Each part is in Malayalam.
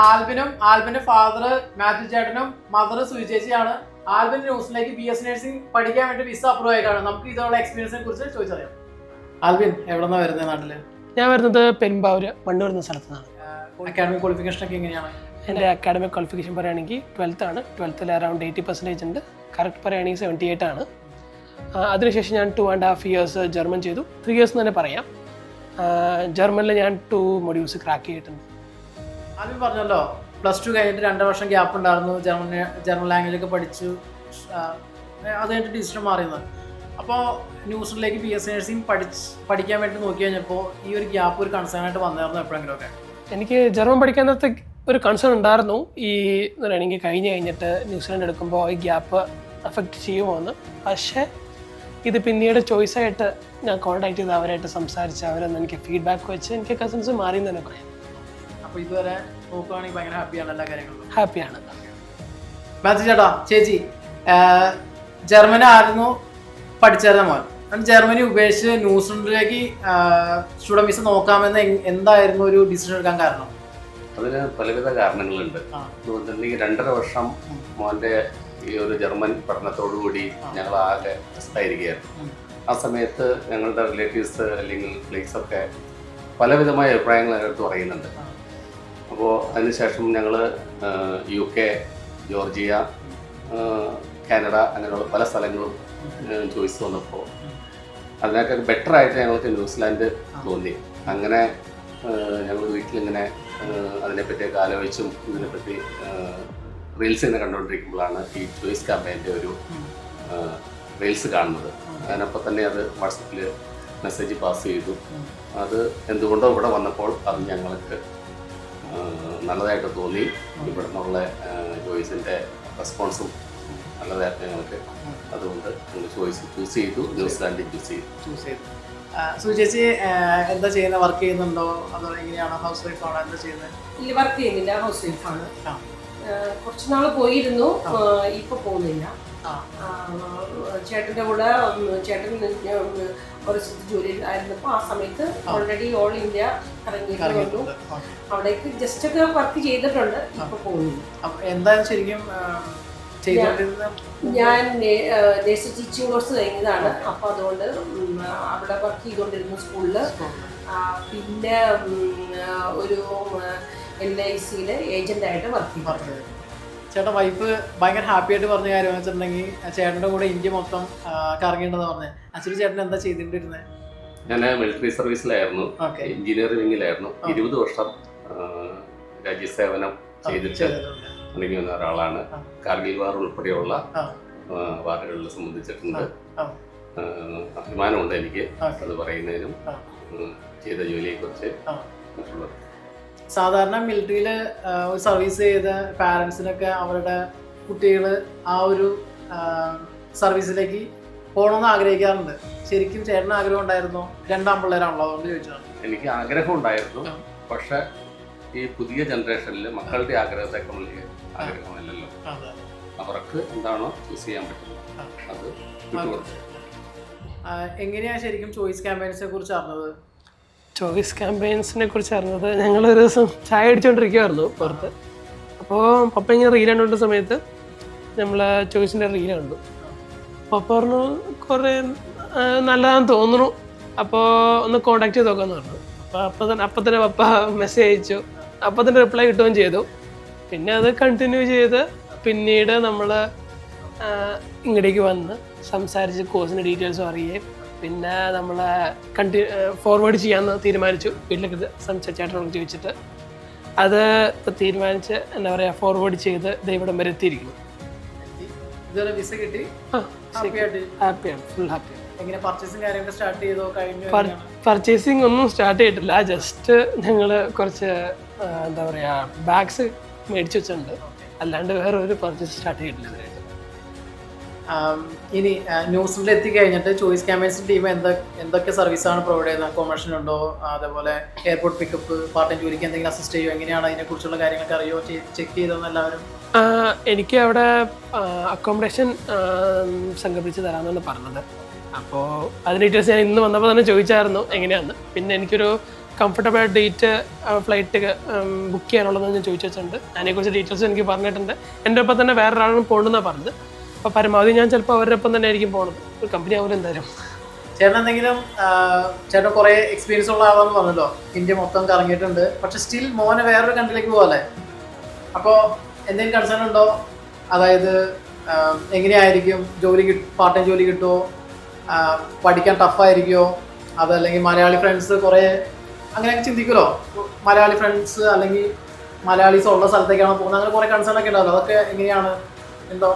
ആൽബിന്റെ ഫാദർ മാത്യു ചേട്ടനും മദർ സുജി ചേച്ചിയാണ്. ആൽബിൻ ന്യൂസിലേക്ക് BS നഴ്സിംഗ് പഠിക്കാൻ വേണ്ടി വിസ അപ്രൂവ് ആയിട്ടാണ്. നമുക്ക് ഇതുള്ള എക്സ്പീരിയൻസിനെ കുറിച്ച് ചോദിച്ചറിയാം. ആൽബിൻ എവിടെന്നാ വരുന്നത് നാട്ടില്? ഞാൻ വരുന്നത് പെരുമ്പാവൂര് മണ്ണൂർ എന്ന സ്ഥലത്ത് നിന്നാണ്. അക്കാഡമിക് ക്വാളിഫിക്കേഷൻ ഒക്കെ എങ്ങനെയാണ്? എൻ്റെ അക്കാഡമിക് ക്വാളിഫിക്കേഷൻ പറയുകയാണെങ്കിൽ 12th ആണ്. 12th അറൗണ്ട് 80% ഉണ്ട്. കറക്റ്റ് പറയുകയാണെങ്കിൽ 78 ആണ്. അതിനുശേഷം ഞാൻ 2.5 years ജർമ്മൻ ചെയ്തു. 3 years എന്ന് തന്നെ പറയാം. ജർമ്മനിൽ ഞാൻ 2 modules ക്രാക്ക് ചെയ്തിട്ടുണ്ട്. ആൽബിൻ പറഞ്ഞല്ലോ +2 കഴിഞ്ഞിട്ട് 2 വർഷം ഗ്യാപ്പ് ഉണ്ടായിരുന്നു, ജർമ്മൻ ലാംഗ്വേജ് ഒക്കെ പഠിച്ചു, അത് കഴിഞ്ഞിട്ട് ഡിസിഷൻ മാറിയത്. അപ്പോൾ ന്യൂസിലേക്ക് BS നഴ്സിംഗ് പഠിക്കാൻ വേണ്ടി നോക്കി കഴിഞ്ഞപ്പോൾ ഈ ഒരു ഗ്യാപ്പ് ഒരു കൺസേൺ ആയിട്ട് വന്നായിരുന്നു എപ്പോഴെങ്കിലും ഒക്കെ? എനിക്ക് ജർമ്മൻ പഠിക്കാൻ നേരത്തെ ഒരു കൺസേൺ ഉണ്ടായിരുന്നു. എനിക്ക് കഴിഞ്ഞിട്ട് ന്യൂസിലാൻഡ് എടുക്കുമ്പോൾ ഈ ഗ്യാപ്പ് അഫക്റ്റ് ചെയ്യുമോ എന്ന്. പക്ഷേ ഇത് പിന്നീട് ചോയ്സായിട്ട് ഞാൻ കോൺടാക്ട് ചെയ്ത് അവരായിട്ട് സംസാരിച്ച് അവരൊന്ന് എനിക്ക് ഫീഡ്ബാക്ക് വെച്ച് എനിക്ക് കസിൻസ് മാറി എന്ന് തന്നെ പറയാം. അപ്പോൾ ഇതുവരെ നോക്കുകയാണെങ്കിൽ ഭയങ്കര ഹാപ്പിയാണ് എല്ലാ കാര്യങ്ങളും? ഹാപ്പിയാണ്. മാത്യു ചേട്ടാ, ചേച്ചി ജർമ്മനായിരുന്നു പഠിച്ചായിരുന്ന മോൻ, ജർമ്മനി ഉപേക്ഷിച്ച് ന്യൂസിലൻഡിലേക്ക് സ്റ്റുഡന്റ് വിസ നോക്കാമെന്ന് എന്തായിരുന്നു ഒരു ഡിസിഷൻ എടുക്കാൻ കാരണം? അതിന് പലവിധ കാരണങ്ങളുണ്ട്. 2.5 വർഷം മോൻ്റെ ഈ ഒരു ജർമ്മൻ പഠനത്തോടുകൂടി ഞങ്ങൾ ആകെ ആയിരിക്കുകയായിരുന്നു. ആ സമയത്ത് ഞങ്ങളുടെ റിലേറ്റീവ്സ് അല്ലെങ്കിൽ ഫ്ലീക്സൊക്കെ പലവിധമായ അഭിപ്രായങ്ങൾ ഞങ്ങൾക്ക് പറയുന്നുണ്ട്. അപ്പോൾ അതിനുശേഷം ഞങ്ങൾ UK, ജോർജിയ, കാനഡ അങ്ങനെയുള്ള പല സ്ഥലങ്ങളും ചോയ്സ് വന്നപ്പോൾ അതിനൊക്കെ ബെറ്ററായിട്ട് ഞങ്ങൾക്ക് ന്യൂസിലാൻഡ് തോന്നി. അങ്ങനെ ഞങ്ങൾ വീട്ടിലിങ്ങനെ അതിനെപ്പറ്റിയൊക്കെ ആലോചിച്ചും ഇതിനെപ്പറ്റി റീൽസ് ഇങ്ങനെ കണ്ടുകൊണ്ടിരിക്കുമ്പോഴാണ് ഈ ചോയ്സ് ക്യാമ്പയിൻ്റെ ഒരു റീൽസ് കാണുന്നത്. അതിനപ്പോൾ തന്നെ അത് വാട്സപ്പിൽ മെസ്സേജ് പാസ് ചെയ്തു. അത് എന്തുകൊണ്ടോ ഇവിടെ വന്നപ്പോൾ അത് ഞങ്ങൾക്ക് നല്ലതായിട്ട് തോന്നി. ഇവിടെ നിന്നുള്ള ചോയ്സിൻ്റെ റെസ്പോൺസും നല്ലതായിട്ട് ഞങ്ങൾക്ക്, അതുകൊണ്ട് ഞങ്ങൾ ചൂസ് ചെയ്തു, ന്യൂസിലാൻഡ് ചൂസ് ചെയ്തു. സുചേച്ചി എന്താ ചെയ്യുന്നത്? വർക്ക് ചെയ്യുന്നുണ്ടോ അതോ എങ്ങനെയാണ്? ഹൗസ് വൈഫ് ആണോ? എന്താ ചെയ്യുന്നത്? ഇല്ല, വർക്ക് ചെയ്യുന്നില്ല, ഹൗസ് വൈഫാണ്. കുറച്ച് നാൾ പോയിരുന്നു, ഇപ്പൊ പോകുന്നില്ല. ചേട്ടൻ്റെ കൂടെ ചേട്ടൻ ഒരു ജോലി ആയിരുന്നപ്പോൾ ആ സമയത്ത് ഓൾറെഡി ഓൾ ഇന്ത്യ ഇറങ്ങിയിട്ടുള്ളൂ. അവിടേക്ക് ജസ്റ്റ് ഒക്കെ വർക്ക് ചെയ്തിട്ടുണ്ട്, ഇപ്പൊ പോകുന്നില്ല. എന്തായാലും ശരിക്കും ഞാൻ നേഴ്സിംഗ് ടീച്ചിങ് കോഴ്സ് കഴിഞ്ഞതാണ്. അപ്പോൾ അതുകൊണ്ട് അവിടെ വർക്ക് ചെയ്തുകൊണ്ടിരുന്നു സ്കൂളിൽ. പിന്നെ ഒരു LIC ഏജന്റായിട്ട് വർക്ക് ചെയ്തു. ചേട്ടൻ വൈഫ് ഭയങ്കര ഹാപ്പി ആയിട്ട് പറഞ്ഞ കാര്യം വെച്ചിട്ടുണ്ടെങ്കിൽ ചേട്ടൻ്റെ കൂടെ ഇന്ത്യ മൊത്തം കറങ്ങേണ്ടത് പറഞ്ഞത്. ആക്ച്വലി ചേട്ടൻ എന്താ ചെയ്തിട്ടുണ്ടിരുന്നത്? ഞാൻ മിലിറ്ററി സർവീസിലായിരുന്നു, എഞ്ചിനീയറിംഗ് വിങ്ങിലായിരുന്നു. 20 വർഷം രാജ്യസേവനം ചെയ്തിട്ട് അല്ലെങ്കിൽ വന്ന ഒരാളാണ്. കാർഗിൽ വാർ ഉൾപ്പെടെയുള്ള വാറുകളിൽ സംബന്ധിച്ചിട്ടുണ്ട്. അഭിമാനമുണ്ട് എനിക്ക് അത് പറയുന്നതിനും ചെയ്ത ജോലിയെക്കുറിച്ച്. മറ്റുള്ളത് സാധാരണ മിലിറ്ററിയിൽ ഒരു സർവീസ് ചെയ്ത പാരൻസിനൊക്കെ അവരുടെ കുട്ടികൾ ആ ഒരു സർവീസിലേക്ക് പോകണമെന്ന് ആഗ്രഹിക്കാറുണ്ട്. ശരിക്കും ചേട്ടന് ആഗ്രഹം ഉണ്ടായിരുന്നോ? 2 ആൺപിള്ളേരാണല്ലോ, അതുകൊണ്ട് ചോദിച്ചതാണ്. എനിക്ക് ആഗ്രഹം ഉണ്ടായിരുന്നു, പക്ഷെ ഈ പുതിയ ജനറേഷനിൽ മക്കളുടെ ആഗ്രഹത്തെക്കാൾ വലിയ ആഗ്രഹമല്ലല്ലോ. അവർക്ക് എന്താണോ ചൂസ് ചെയ്യാൻ പറ്റുന്നത് അത് വിട്ടുകൊടുത്തു. എങ്ങനെയാണ് ശരിക്കും ചോയ്സ് ക്യാമ്പയിൻസിനെ കുറിച്ച് അറിഞ്ഞത്? ചോയ്സ് ക്യാമ്പയിൻസിനെ കുറിച്ച് അറിഞ്ഞത് ഞങ്ങളൊരു ദിവസം ചായ അടിച്ചുകൊണ്ടിരിക്കുമായിരുന്നു പുറത്ത്. അപ്പോൾ പപ്പ ഇങ്ങനെ റീൽ കണ്ടുകൊണ്ട സമയത്ത് നമ്മൾ ചോയ്സിൻ്റെ റീൽ കണ്ടു. പപ്പ പറഞ്ഞു കുറേ നല്ലതാണെന്ന് തോന്നുന്നു, അപ്പോൾ ഒന്ന് കോണ്ടാക്ട് ചെയ്ത് നോക്കാമെന്ന് പറഞ്ഞു. അപ്പോൾ തന്നെ പപ്പ മെസ്സേജ് അയച്ചു. അപ്പോൾ തന്നെ റിപ്ലൈ കിട്ടുകയും ചെയ്തു. പിന്നെ അത് കണ്ടിന്യൂ ചെയ്ത് പിന്നീട് നമ്മൾ ഇങ്ങോട്ടേക്ക് വന്ന് സംസാരിച്ച് കോഴ്സിൻ്റെ ഡീറ്റെയിൽസും അറിയുകയും പിന്നെ നമ്മൾ ഫോർവേഡ് ചെയ്യാമെന്ന് തീരുമാനിച്ചു. വീട്ടിലേക്ക് ചേട്ടനോട് ചോദിച്ചിട്ട് അത് തീരുമാനിച്ച് എന്താ പറയുക, ഫോർവേഡ് ചെയ്ത് ഇവിടം വരെ എത്തിയിരിക്കുന്നു. വിസ കിട്ടി, ഹാപ്പിയാണ്, ഫുൾ ഹാപ്പിയാണ്. പർച്ചേസിംഗ് ഒന്നും സ്റ്റാർട്ട് ചെയ്തിട്ടില്ല. ജസ്റ്റ് ഞങ്ങൾ കുറച്ച് എന്താ പറയുക ബാഗ്സ് മേടിച്ചു വെച്ചിട്ടുണ്ട്, അല്ലാണ്ട് വേറെ ഒരു പർച്ചേസ് സ്റ്റാർട്ട് ചെയ്തിട്ടില്ല. ഇനി ന്യൂസിൽ എത്തിക്കഴിഞ്ഞിട്ട് ചോയ്സ് ക്യാമ്പയിൻസ് ടീം എന്തൊക്കെ സർവീസാണ് പ്രൊവൈഡ് ചെയ്യുന്നത്? അക്കോമഡേഷൻ ഉണ്ടോ? അതേപോലെ എയർപോർട്ട് പിക്കപ്പ്, പാർട്ട് ടൈം ജോലിക്ക് എന്തെങ്കിലും അസിസ്റ്റ് ചെയ്യുമോ? എങ്ങനെയാണ് അതിനെക്കുറിച്ചുള്ള കാര്യങ്ങളൊക്കെ അറിയുമോ? ചെക്ക് ചെയ്തോന്ന് എല്ലാവരും? എനിക്ക് അവിടെ അക്കോമഡേഷൻ സംഘടിപ്പിച്ച് തരാമെന്നാണ് പറഞ്ഞത്. അപ്പോൾ അതിന് ഡീറ്റെയിൽസ് ഞാൻ ഇന്ന് വന്നപ്പോൾ തന്നെ ചോദിച്ചായിരുന്നു എങ്ങനെയാണെന്ന്. പിന്നെ എനിക്കൊരു കംഫർട്ടബിൾ ഡേറ്റ് ഫ്ലൈറ്റ് ബുക്ക് ചെയ്യാനുള്ളതെന്ന് ഞാൻ ചോദിച്ചു വെച്ചിട്ടുണ്ട്. അതിനെക്കുറിച്ച് ഡീറ്റെയിൽസ് എനിക്ക് പറഞ്ഞിട്ടുണ്ട്. എൻ്റെ ഒപ്പം തന്നെ വേറൊരാളും പോകണമെന്നാണ് പറഞ്ഞത്. അപ്പോൾ പരമാവധി ഞാൻ ചിലപ്പോൾ അവരുടെ ഒപ്പം തന്നെ ആയിരിക്കും പോകുന്നത്. ഒരു കമ്പനി ആവുമല്ലോ എന്തായാലും. ചേട്ടൻ എന്തെങ്കിലും ചേട്ടൻ കുറേ എക്സ്പീരിയൻസ് ഉള്ള ആളാന്ന് പറഞ്ഞല്ലോ, ഇന്ത്യ മൊത്തം കറങ്ങിയിട്ടുണ്ട്. പക്ഷെ സ്റ്റിൽ മോനെ വേറൊരു കൺട്രിയിലേക്ക് പോകാല്ലേ, അപ്പോൾ എന്തെങ്കിലും കൺസേൺ ഉണ്ടോ? അതായത് എങ്ങനെയായിരിക്കും ജോലി പാർട്ട് ടൈം ജോലി കിട്ടുമോ, പഠിക്കാൻ ടഫായിരിക്കുമോ, അതല്ലെങ്കിൽ മലയാളി ഫ്രണ്ട്സ് കുറേ അങ്ങനെയൊക്കെ ചിന്തിക്കുമല്ലോ, മലയാളി ഫ്രണ്ട്സ് അല്ലെങ്കിൽ മലയാളീസ് ഉള്ള സ്ഥലത്തേക്കാണ് പോകുന്നത്, അങ്ങനെ കുറേ കൺസേൺ ഒക്കെ ഉണ്ടാവല്ലോ, അതൊക്കെ എങ്ങനെയാണ് എന്തോ?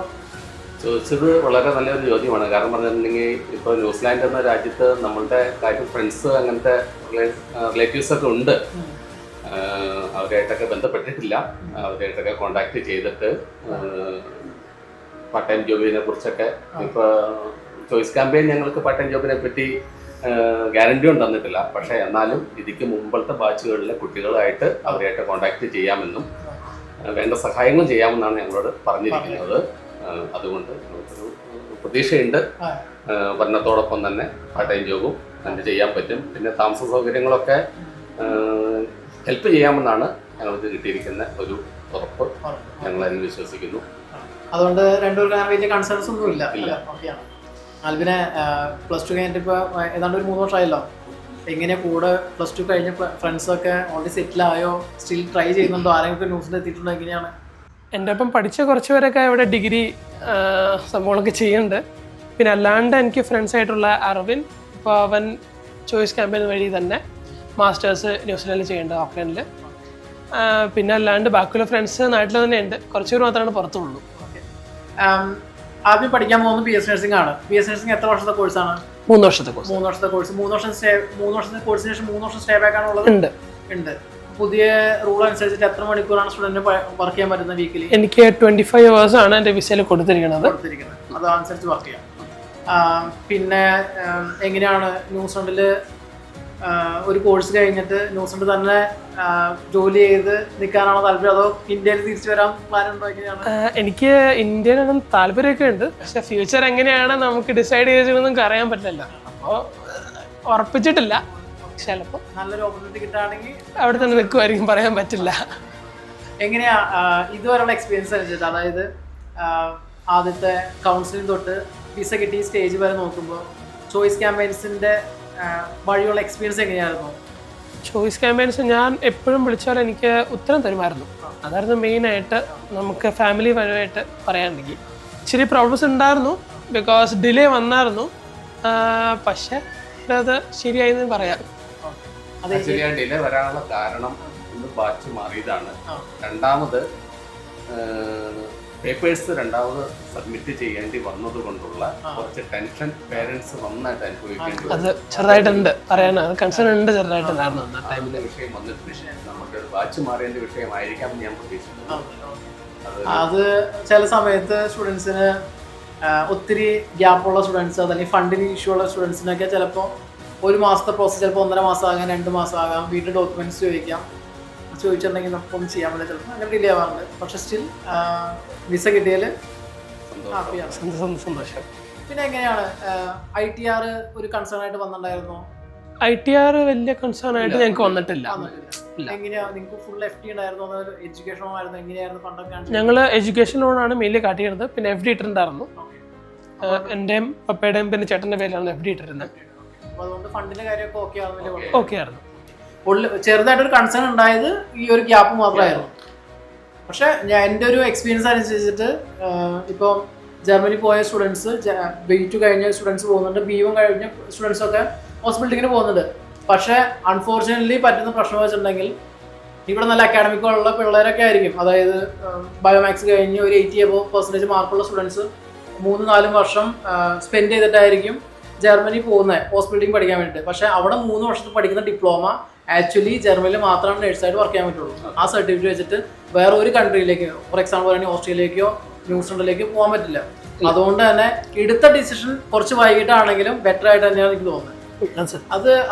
ചോദിച്ചത് വളരെ നല്ലൊരു ചോദ്യമാണ്. കാരണം പറഞ്ഞിട്ടുണ്ടെങ്കിൽ ഇപ്പോൾ ന്യൂസിലാൻഡ് എന്ന രാജ്യത്ത് നമ്മളുടെ കാര്യം ഫ്രണ്ട്സ് അങ്ങനത്തെ റിലേറ്റീവ്സൊക്കെ ഉണ്ട്. അവരായിട്ടൊക്കെ ബന്ധപ്പെട്ടിട്ടില്ല, അവരായിട്ടൊക്കെ കോണ്ടാക്ട് ചെയ്തിട്ട് പാർട്ട് ടൈം ജോബിനെ കുറിച്ചൊക്കെ ഇപ്പോൾ ചോയ്സ് ക്യാമ്പയിൻ ഞങ്ങൾക്ക് പാർട്ട് ടൈം ജോബിനെ പറ്റി ഗ്യാരണ്ടി ഒന്നും തന്നിട്ടില്ല. പക്ഷേ എന്നാലും ഇതിക്ക് മുമ്പത്തെ ബാച്ചുകളിലെ കുട്ടികളായിട്ട് അവരായിട്ട് കോണ്ടാക്ട് ചെയ്യാമെന്നും വേണ്ട സഹായങ്ങളും ചെയ്യാമെന്നാണ് ഞങ്ങളോട് പറഞ്ഞിരിക്കുന്നത്. അതുകൊണ്ട് നമുക്കൊരു പ്രതീക്ഷയുണ്ട് പഠനത്തോടൊപ്പം തന്നെ പാർട്ട് ടൈം ജോബും തന്നെ ചെയ്യാൻ പറ്റും. പിന്നെ താമസ സൗകര്യങ്ങളൊക്കെ ഹെൽപ്പ് ചെയ്യാമെന്നാണ് ഞങ്ങൾക്ക് കിട്ടിയിരിക്കുന്ന ഒരു ഉറപ്പ്. ഞങ്ങളതിൽ വിശ്വസിക്കുന്നു. അതുകൊണ്ട് രണ്ടുപേർക്കും അങ്ങനെ വലിയ കൺസേൺസ് ഒന്നും ഇല്ല. ഓക്കെയാണ്. ആൽബിനെ പ്ലസ് ടു കഴിഞ്ഞിട്ട് ഇപ്പോൾ ഏതാണ്ട് ഒരു 3 വർഷമായല്ലോ. എങ്ങനെ കൂടെ പ്ലസ് ടു കഴിഞ്ഞ ഫ്രണ്ട്സൊക്കെ ഓൾറെഡി സെറ്റിലായോ, സ്റ്റിൽ ട്രൈ ചെയ്യുന്നുണ്ടോ, ആരെങ്കിലും ന്യൂസിൽ എത്തിയിട്ടുണ്ടോ, എങ്ങനെയാണ്? എൻ്റെ ഒപ്പം പഠിച്ച കുറച്ച് പേരൊക്കെ ഇവിടെ ഡിഗ്രി സംഭവങ്ങളൊക്കെ ചെയ്യുന്നുണ്ട്. പിന്നെ അല്ലാണ്ട് എനിക്ക് ഫ്രണ്ട്സായിട്ടുള്ള അർവിൻ, ഇപ്പോൾ അവൻ ചോയ്സ് ക്യാമ്പയിൻ വഴി തന്നെ മാസ്റ്റേഴ്സ് ന്യൂസിലാൻഡിൽ ചെയ്യുന്നുണ്ട്, ഓക്ലൻഡിൽ. പിന്നെ അല്ലാണ്ട് ബാക്കിയുള്ള ഫ്രണ്ട്സ് നാട്ടിൽ തന്നെ ഉണ്ട്, കുറച്ച് പേര് മാത്രമാണ് പുറത്തുള്ളൂ. ആദ്യം പഠിക്കാൻ പോകുന്നത് BS നഴ്സിംഗ് ആണ്. BS നഴ്സിംഗ് എത്ര വർഷത്തെ കോഴ്സാണ്? 3 വർഷത്തെ കോഴ്സ്. 3 വർഷത്തെ കോഴ്സ്. 3 വർഷത്തെ കോഴ്സിന് ശേഷം 3 വർഷം സ്റ്റേ ബാക്ക് ആണുള്ളത്? ഉണ്ട്. പുതിയ റൂൾ അനുസരിച്ചിട്ട് എത്ര മണിക്കൂറാണ് സ്റ്റുഡന്റിന് വർക്ക് ചെയ്യാൻ പറ്റുന്നത് വീക്കിലി? എനിക്ക് 25 hours ആണ് എൻ്റെ വിസയിൽ കൊടുത്തിരിക്കുന്നത്. അതനുസരിച്ച് വർക്ക് ചെയ്യാം. പിന്നെ എങ്ങനെയാണ് ന്യൂസിലൻഡിൽ ഒരു കോഴ്സ് കഴിഞ്ഞിട്ട് ന്യൂസിലൻഡ് തന്നെ ജോലി ചെയ്ത് നിൽക്കാനാണോ താല്പര്യം, അതോ ഇന്ത്യയിൽ തിരിച്ചു വരാൻ പ്ലാൻ ഉണ്ടോ? എങ്ങനെയാണ്? എനിക്ക് ഇന്ത്യയിലും താല്പര്യമൊക്കെ ഉണ്ട്. പക്ഷെ ഫ്യൂച്ചർ എങ്ങനെയാണ് നമുക്ക് ഡിസൈഡ് ചെയ്തൊന്നും അറിയാൻ പറ്റില്ല. അപ്പോൾ ഉറപ്പിച്ചിട്ടില്ല. ചിലപ്പോൾ നല്ലൊരു ഓപ്പർച്യൂണിറ്റി കിട്ടുകയാണെങ്കിൽ അവിടെ തന്നെ നിൽക്കുമായിരിക്കും, പറയാൻ പറ്റില്ല. എങ്ങനെയാ ഇതുവരെയുള്ള എക്സ്പീരിയൻസ് അനുസരിച്ച്, അതായത് ആദ്യത്തെ കൗൺസിലിംഗ് തൊട്ട് വിസ കിട്ടി സ്റ്റേജ് വരെ നോക്കുമ്പോൾ ചോയ്സ് ക്യാമ്പയിൻസിൻ്റെ വഴിയുള്ള എക്സ്പീരിയൻസ് എങ്ങനെയായിരുന്നു? ചോയ്സ് ക്യാമ്പയിൻസ് ഞാൻ എപ്പോഴും വിളിച്ചാൽ എനിക്ക് ഉത്തരം തരുമായിരുന്നു. അതായിരുന്നു മെയിനായിട്ട് നമുക്ക് ഫാമിലി പരമായിട്ട് പറയാനുണ്ടെങ്കിൽ. ഇച്ചിരി പ്രോബ്ലംസ് ഉണ്ടായിരുന്നു, ബിക്കോസ് ഡിലേ വന്നായിരുന്നു. പക്ഷെ അത് ശരിയായെന്ന് പറയാം. ഡിലേ വരാനുള്ള കാരണം ഒന്ന് ബാച്ച് മാറിയതാണ്. രണ്ടാമത് പേപ്പേഴ്സ് രണ്ടാമത് സബ്മിറ്റ് ചെയ്യേണ്ടി വന്നത് കൊണ്ടുള്ള കുറച്ച് ടെൻഷൻ പേരൻസ് നന്നായിട്ട് അനുഭവിക്കേണ്ടി അത് ചെറുതായിട്ടുണ്ട് പറയാൻ, കൺസേൺ ഉണ്ട് ചെറുതായിട്ടുണ്ടായിരുന്നു വിഷയം വന്നിട്ട് നമുക്ക് ബാച്ച് മാറേണ്ട വിഷയമായിരിക്കാം ഞാൻ പ്രതീക്ഷിക്കുന്നു. അത് ചില സമയത്ത് സ്റ്റുഡൻസിന് ഒത്തിരി ഗ്യാപ്പുള്ള സ്റ്റുഡൻസ്, അല്ലെങ്കിൽ ഫണ്ടിന് ഇഷ്യൂ ഉള്ള സ്റ്റുഡൻസിനൊക്കെ ചിലപ്പോൾ 1 മാസത്തെ പ്രോസസ്സ് ചിലപ്പോൾ 1.5 മാസം ആകാം, 2 മാസം ആകാം. വീട്ടിൽ ഡോക്യുമെന്റ്സ് ചോദിച്ചിട്ടുണ്ടെങ്കിൽ നമുക്കൊന്നും ചെയ്യാൻ പറ്റില്ല, ചിലപ്പോൾ അങ്ങനെ ഡിലേ ആവാറുണ്ട്. പക്ഷെ സ്റ്റിൽ വിസ കിട്ടിയാൽ സന്തോഷം. പിന്നെ എങ്ങനെയാണ് ITR ഒരു കൺസേൺ ആയിട്ട് വന്നിട്ടുണ്ടായിരുന്നോ? ITR വലിയ കൺസേൺ ആയിട്ട് ഞങ്ങൾക്ക് വന്നിട്ടില്ല. എങ്ങനെയാ നിങ്ങൾക്ക് ഫുൾ FD ഉണ്ടായിരുന്നോ, എഡ്യൂക്കേഷൻ ആയിരുന്നു, എങ്ങനെയായിരുന്നു ഫണ്ടൊക്കെ? ഞങ്ങൾ എഡ്യൂക്കേഷൻ ലോണാണ് മെയിൻലി കാട്ടിയിരുന്നത്. പിന്നെ FD ഇട്ടിട്ടുണ്ടായിരുന്നു. എൻ്റെയും പപ്പയുടെയും പിന്നെ ചേട്ടൻ്റെ പേരിലാണ് FD ഇട്ടിരുന്നത്. അതുകൊണ്ട് ഫണ്ടിന്റെ കാര്യമൊക്കെ ഓക്കെ ആയിരുന്നു. ചെറുതായിട്ടൊരു കൺസേൺ ഉണ്ടായത് ഈ ഒരു ഗ്യാപ്പ് മാത്രമായിരുന്നു. പക്ഷെ എൻ്റെ ഒരു എക്സ്പീരിയൻസ് അനുസരിച്ചിട്ട് ഇപ്പോൾ ജർമ്മനി പോയ സ്റ്റുഡൻസ്, B2 കഴിഞ്ഞ സ്റ്റുഡൻസ് പോകുന്നുണ്ട്, B1 കഴിഞ്ഞ സ്റ്റുഡൻസൊക്കെ ഹോസ്പിറ്റലിങ്ങിന് പോകുന്നുണ്ട്. പക്ഷേ അൺഫോർച്ചുനേറ്റ്ലി പറ്റുന്ന പ്രശ്നം വെച്ചിട്ടുണ്ടെങ്കിൽ ഇവിടെ നല്ല അക്കാഡമിക്കുള്ള പിള്ളേരൊക്കെ ആയിരിക്കും. അതായത് ബയോമാക്സ് കഴിഞ്ഞ് ഒരു 80% മാർക്കുള്ള സ്റ്റുഡൻസ് 3-4 വർഷം സ്പെൻഡ് ചെയ്തിട്ടായിരിക്കും ജർമ്മനി പോകുന്നത് ഹോസ്പിറ്റലിംഗ് പഠിക്കാൻ വേണ്ടിയിട്ട്. പക്ഷേ അവിടെ 3 വർഷത്തിൽ പഠിക്കുന്ന ഡിപ്ലോമ ആക്ച്വലി ജർമ്മനിയിൽ മാത്രമാണ് നഴ്സായിട്ട് വർക്ക് ചെയ്യാൻ പറ്റുള്ളൂ. ആ സർട്ടിഫിക്കറ്റ് വെച്ചിട്ട് വേറെ ഒരു കൺട്രിയിലേക്ക്, ഫോർ എക്സാമ്പിൾ പറയുകയാണെങ്കിൽ ഓസ്ട്രേലിയയിലേക്കോ ന്യൂസിലൻഡിലേക്കോ പോകാൻ പറ്റില്ല. അതുകൊണ്ട് തന്നെ എടുത്ത ഡിസിഷൻ കുറച്ച് വൈകിട്ടാണെങ്കിലും ബെറ്റർ ആയിട്ട് തന്നെയാണ് എനിക്ക് തോന്നുന്നത്.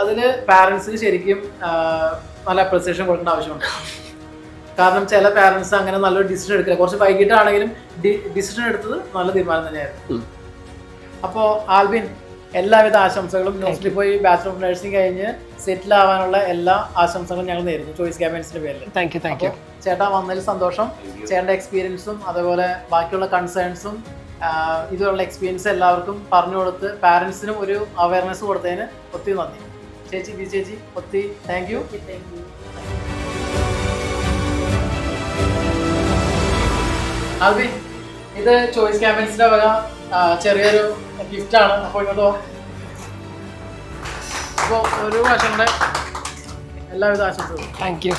അതിൽ പാരൻസിന് ശരിക്കും നല്ല അപ്രിസിയേഷൻ കൊടുക്കേണ്ട ആവശ്യമുണ്ട്. കാരണം ചില പാരൻസ് അങ്ങനെ നല്ലൊരു ഡിസിഷൻ എടുക്കില്ല, കുറച്ച് വൈകിട്ടാണെങ്കിലും ഡിസിഷൻ എടുത്തത് നല്ല തീരുമാനം തന്നെയായിരുന്നു. അപ്പോൾ ആൽബിൻ, എല്ലാവിധ ആശംസകളും. ന്യൂസിൽ പോയി ബാച്ചലർ ഓഫ് നഴ്സിംഗ് കഴിഞ്ഞ് സെറ്റിൽ ആവാനുള്ള എല്ലാ ആശംസകളും ഞങ്ങൾ നേരുന്നു ചോയ്സ് ക്യാമ്പയിൻസിന്റെ പേരിൽ. Thank you. ചേട്ടാ വന്നതിൽ സന്തോഷം. ചേട്ടൻ്റെ എക്സ്പീരിയൻസും അതുപോലെ ബാക്കിയുള്ള കൺസേൺസും ഇതുള്ള എക്സ്പീരിയൻസ് എല്ലാവർക്കും പറഞ്ഞു കൊടുത്ത് പാരൻസിനും ഒരു അവയർനെസ് കൊടുത്തതിന് ഒത്തിരി നന്ദി. ചേച്ചി ഒത്തിരി താങ്ക് യു. ആൽബി, ഇത് ചോയ്സ് ക്യാമ്പയിൻസിന്റെ വക ചെറിയൊരു ഗിഫ്റ്റാണ്. അപ്പോൾ ഇങ്ങോട്ട് പോകാം. അപ്പോൾ ഒരു പ്രാവശ്യം കൂടെ എല്ലാവിധ ആശംസകളും. Thank you.